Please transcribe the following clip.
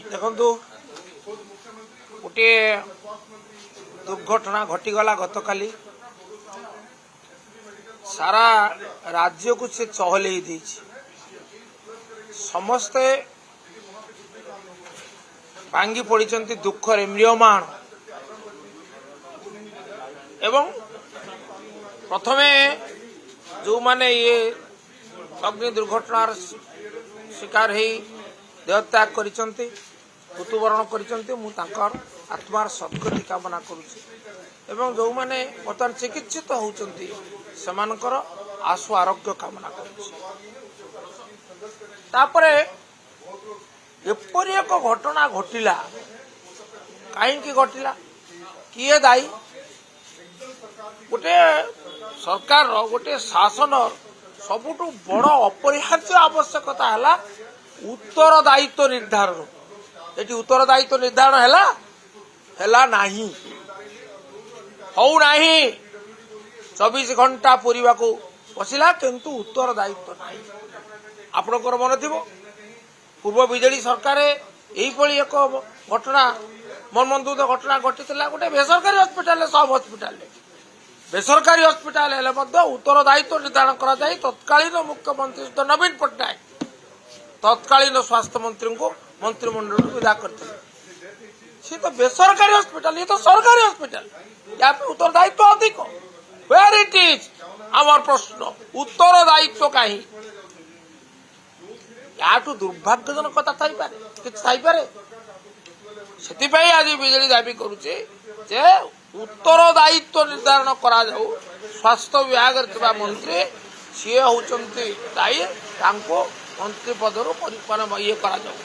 देखु गोटे दुर्घटना घटीगला गतकाली सारा राज्य को से चहल समस्ते भांगी पड़ी दुखरे म्रियमाण एवं प्रथमे जो माने ये अग्नि दुर्घटनार शिकार हो देहत्याग कर मृत्युवरण कर आत्मार सद्गति कामना करुच्ची एवं जो माने बर्तमान चिकित्सित होउचंती सेमानकर आशु आरोग्य कामना करुच्ची। तापरे एपरि एक घटना घटिला कहीं घटिला किए दायी गोटे सरकार गोटे शासन सबुठ बड़ अपरिहार्य आवश्यकता है उत्तरदायित्व निर्धारण। ये उत्तरदायित्व निर्धारण है नहीं हौ नहीं 24 घंटा पूरा को बसला किंतु उत्तरदायित्व नहीं। आपणकर मन थी पूर्व बीजेडी सरकार यही एक घटना मर्मन्तुद घटना घटी गोटे बेसरकारी हस्पिटाल सब हस्पिटाल बेसरकारी हस्पिटाल उत्तरदायित्व निर्धारण करा जाए तत्कालीन मुख्यमंत्री नवीन पट्टनायक तत्कालीन स्वास्थ्य मंत्री को मंत्रिमंडल विदा करते। सी तो बेसरकारी हस्पिटाल ये तो सरकारी हस्पिटाल या उत्तरदायित्व अधिक वेयर इट इज आमर प्रश्न उत्तरदायित्व कहीं या दुर्भाग्यजनकता थाईपे से आज बीजेडी दाबी करुचे उत्तरदायित्व निर्धारण करा जाऊ स्वास्थ्य विभाग मंत्री सी होती दायी मंत्री पदर ये करा जाऊ।